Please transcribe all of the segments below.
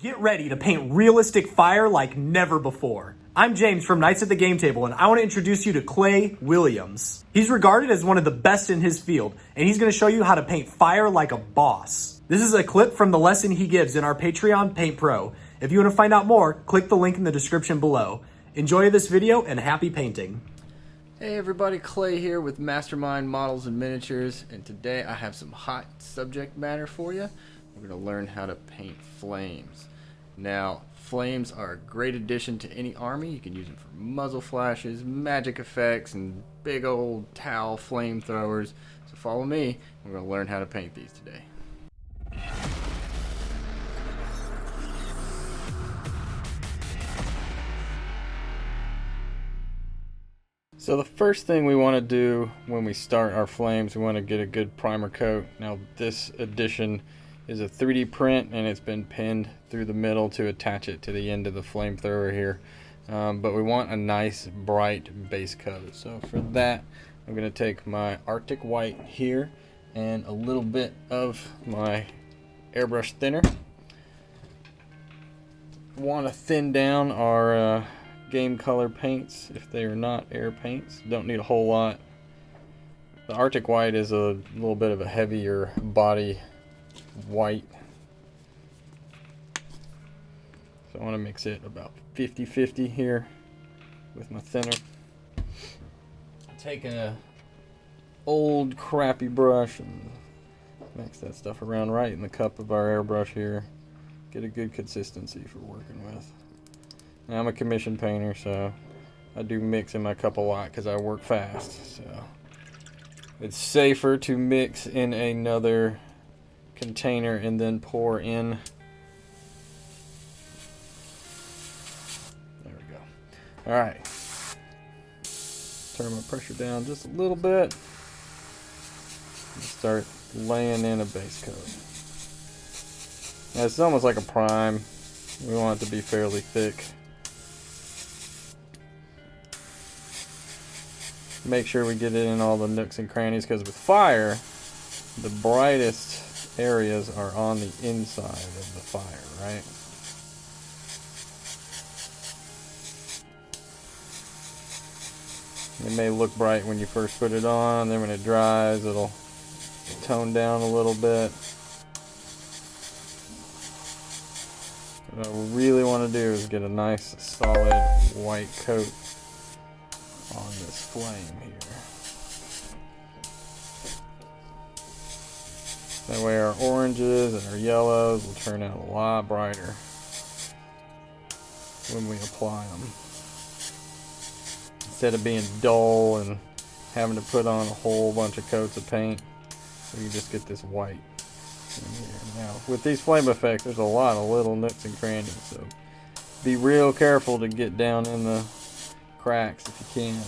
Get ready to paint realistic fire like never before. I'm James from Knights at the Game Table, and I want to introduce you to Clay Williams. He's regarded as one of the best in his field, and he's going to show you how to paint fire like a boss. This is a clip from the lesson he gives in our Patreon Paint Pro. If you want to find out more, click the link in the description below. Enjoy this video and happy painting. Hey everybody, Clay here with Mastermind Models and Miniatures, and today I have some hot subject matter for you. We're going to learn how to paint flames. Now, flames are a great addition to any army. You can use them for muzzle flashes, magic effects, and big old towel flamethrowers. So follow me, we're going to learn how to paint these today. So the first thing we want to do when we start our flames, we want to get a good primer coat. Now this edition is a 3D print and it's been pinned through the middle to attach it to the end of the flamethrower here. But we want a nice bright base coat. So for that, I'm going to take my Arctic White here and a little bit of my airbrush thinner. Want to thin down our game color paints if they are not air paints. Don't need a whole lot. The Arctic White is a little bit of a heavier body white, so I want to mix it about 50-50 here with my thinner. Take an old crappy brush and mix that stuff around right in the cup of our airbrush here. Get a good consistency for working with. Now, I'm a commission painter, so I do mix in my cup a lot because I work fast, so it's safer to mix in another container and then pour in. There we go. Alright, turn my pressure down just a little bit and start laying in a base coat. Now it's almost like a prime. We want it to be fairly thick. Make sure we get it in all the nooks and crannies, because with fire, the brightest areas are on the inside of the fire, right? It may look bright when you first put it on, then when it dries it'll tone down a little bit. What I really want to do is get a nice solid white coat on this flame here. That way our oranges and our yellows will turn out a lot brighter when we apply them, instead of being dull and having to put on a whole bunch of coats of paint. You just get this white in here. Now with these flame effects, there's a lot of little nooks and crannies, so be real careful to get down in the cracks if you can.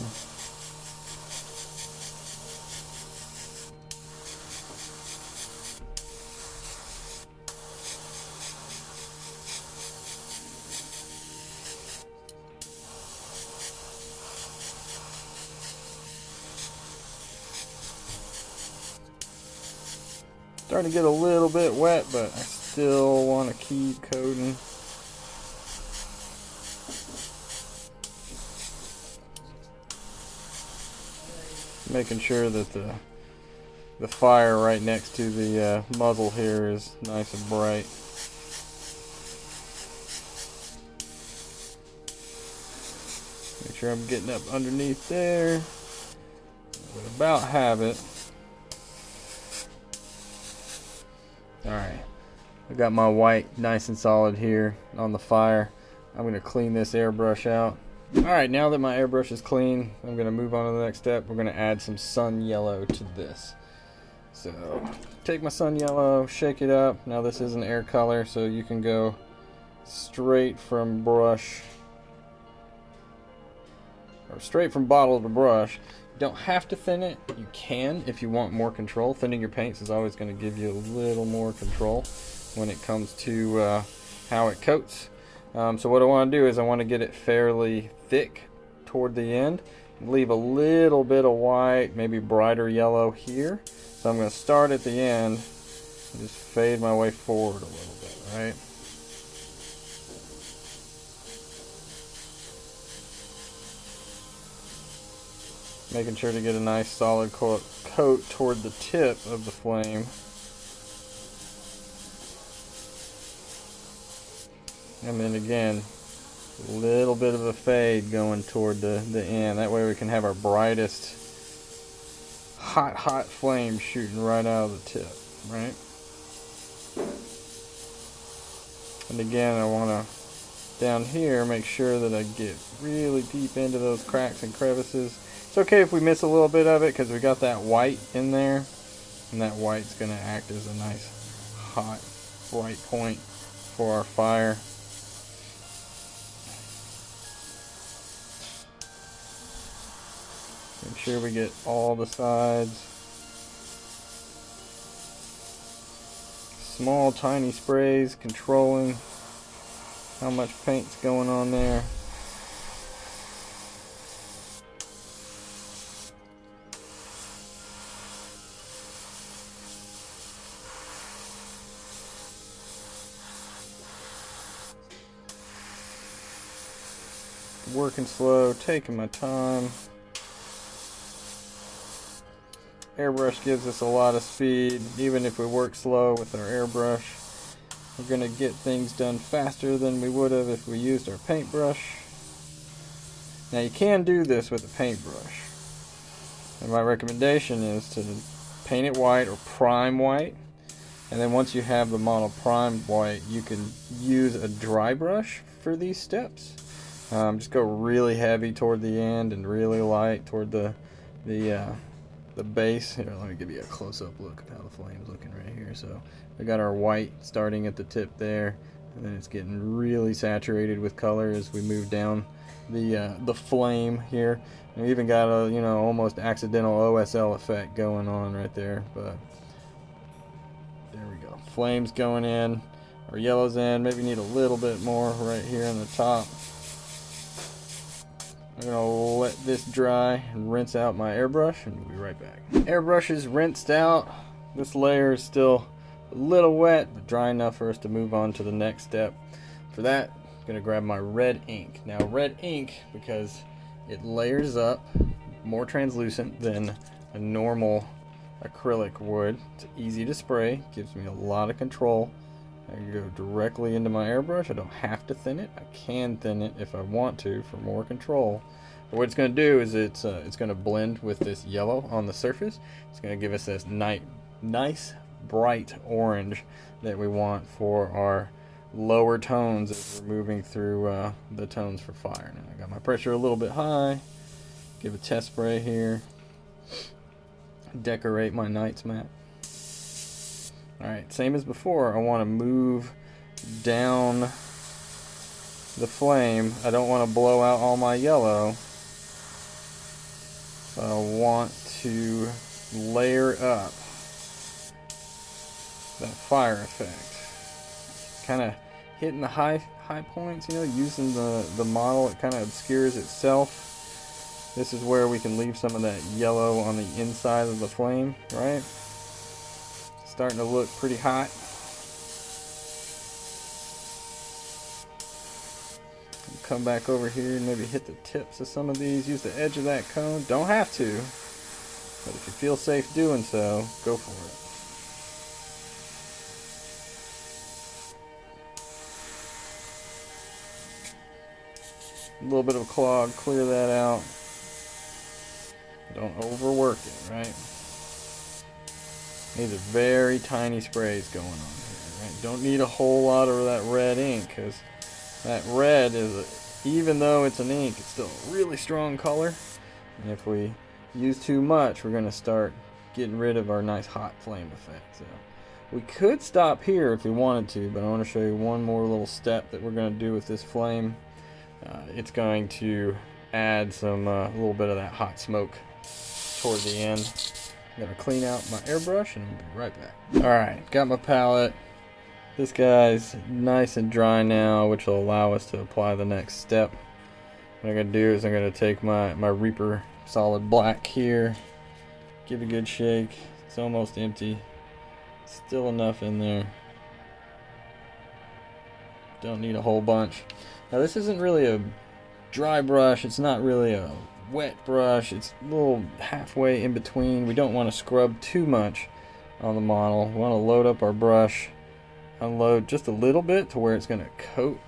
Starting to get a little bit wet, but I still want to keep coating. Making sure that the fire right next to the muzzle here is nice and bright. Make sure I'm getting up underneath there. But about have it. Alright, I got my white nice and solid here on the fire. I'm going to clean this airbrush out. Alright, now that my airbrush is clean, I'm going to move on to the next step. We're going to add some sun yellow to this. So, take my sun yellow, shake it up. Now this is an air color, so you can go straight from brush, or straight from bottle to brush. You don't have to thin it. You can if you want more control. Thinning your paints is always going to give you a little more control when it comes to how it coats. So what I want to do is I want to get it fairly thick toward the end. Leave a little bit of white, maybe brighter yellow here. So I'm going to start at the end and just fade my way forward a little bit, right? making sure to get a nice solid coat toward the tip of the flame. And then again, a little bit of a fade going toward the end. That way we can have our brightest hot flame shooting right out of the tip, right? And again, I want to, down here, make sure that I get really deep into those cracks and crevices. It's okay if we miss a little bit of it because we got that white in there, and that white's going to act as a nice hot bright point for our fire. Make sure we get all the sides. Small, tiny sprays, controlling how much paint's going on there. Working slow, taking my time. Airbrush gives us a lot of speed. Even if we work slow with our airbrush, we're going to get things done faster than we would have if we used our paintbrush. Now you can do this with a paintbrush, and my recommendation is to paint it white or prime white, and then once you have the model primed white, you can use a dry brush for these steps. Just go really heavy toward the end and really light toward the base. Here, let me give you a close-up look of how the flame's looking right here. So we got our white starting at the tip there, and then it's getting really saturated with color as we move down the flame here. And we even got a almost accidental OSL effect going on right there. But there we go. Flames going in. Our yellow's in. Maybe need a little bit more right here on the top. I'm going to let this dry and rinse out my airbrush, and we'll be right back. Airbrush is rinsed out. This layer is still a little wet, but dry enough for us to move on to the next step. For that, I'm going to grab my red ink. Now, red ink, because it layers up, more translucent than a normal acrylic would. It's easy to spray, gives me a lot of control. I can go directly into my airbrush. I don't have to thin it. I can thin it if I want to for more control. But what it's going to do is it's going to blend with this yellow on the surface. It's going to give us this nice bright orange that we want for our lower tones as we're moving through the tones for fire. Now I got my pressure a little bit high. Give a test spray here. Decorate my night's map. Alright, same as before, I want to move down the flame. I don't want to blow out all my yellow. So I want to layer up that fire effect. Kind of hitting the high points, using the model, it kind of obscures itself. This is where we can leave some of that yellow on the inside of the flame, right? Starting to look pretty hot. Come back over here and maybe hit the tips of some of these. Use the edge of that cone. Don't have to, but if you feel safe doing so, go for it. A little bit of a clog, clear that out. Don't overwork it, right? These are very tiny sprays going on here, right? Don't need a whole lot of that red ink, because that red is, even though it's an ink, it's still a really strong color. And if we use too much, we're going to start getting rid of our nice hot flame effect. So we could stop here if we wanted to, but I want to show you one more little step that we're going to do with this flame. It's going to add some a little bit of that hot smoke toward the end. I'm going to clean out my airbrush and we'll be right back. Alright, got my palette. This guy's nice and dry now, which will allow us to apply the next step. What I'm going to do is I'm going to take my Reaper solid black here, give it a good shake. It's almost empty. Still enough in there. Don't need a whole bunch. Now this isn't really a dry brush. It's not really a wet brush. It's a little halfway in between. We don't want to scrub too much on the model. We want to load up our brush, unload just a little bit to where it's going to coat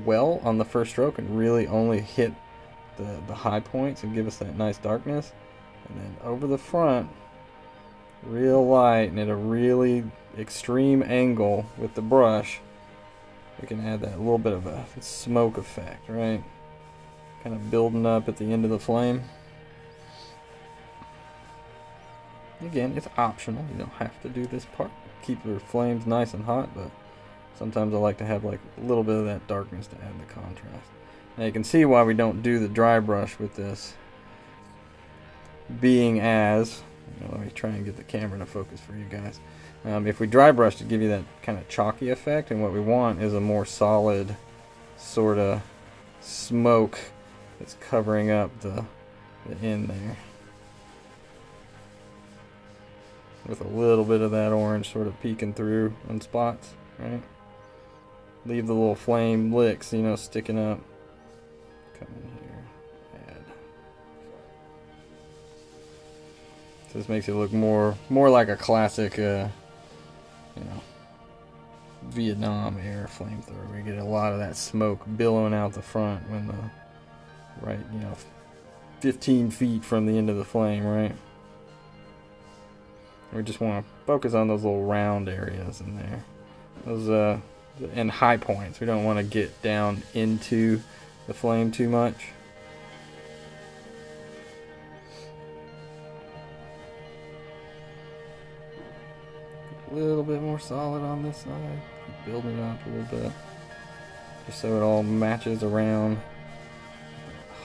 well on the first stroke and really only hit the high points and give us that nice darkness. And then over the front, real light and at a really extreme angle with the brush, we can add that little bit of a smoke effect, right? Kind of building up at the end of the flame. Again, it's optional. You don't have to do this part. Keep your flames nice and hot, but sometimes I like to have like a little bit of that darkness to add the contrast. Now you can see why we don't do the dry brush with this, being as, let me try and get the camera to focus for you guys. If we dry brush to give you that kind of chalky effect, and what we want is a more solid sort of smoke that's covering up the end there, with a little bit of that orange sort of peeking through in spots, right? Leave the little flame licks, you know, sticking up. Come in here, add. So this makes it look more like a classic, you know, Vietnam era flamethrower. We get a lot of that smoke billowing out the front when right, you know, 15 feet from the end of the flame, right? We just want to focus on those little round areas in there. Those and high points. We don't want to get down into the flame too much. A little bit more solid on this side. Keep building it up a little bit, just so it all matches around.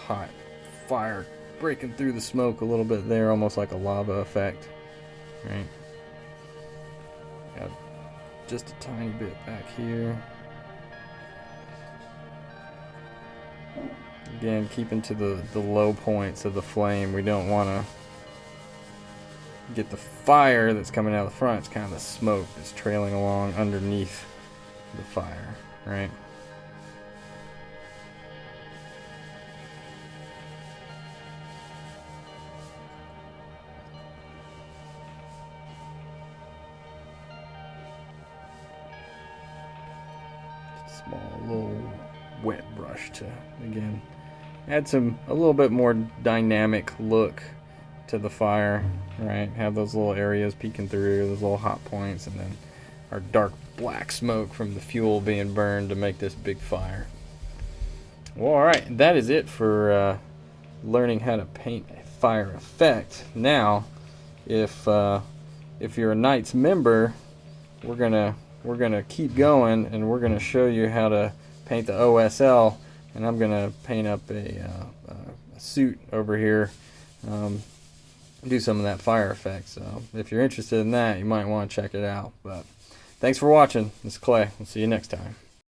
Hot fire breaking through the smoke a little bit there, almost like a lava effect, right? Got just a tiny bit back here. Again, keeping to the low points of the flame. We don't want to get the fire that's coming out of the front. It's kind of the smoke that's trailing along underneath the fire, right? Small little wet brush to, again, add a little bit more dynamic look to the fire, right? Have those little areas peeking through, those little hot points, and then our dark black smoke from the fuel being burned to make this big fire. Well, alright, that is it for learning how to paint a fire effect. Now, if you're a Knights member, we're gonna keep going, and we're gonna show you how to paint the OSL, and I'm gonna paint up a suit over here, do some of that fire effect. So if you're interested in that, you might want to check it out. But thanks for watching. This is Clay. We'll see you next time.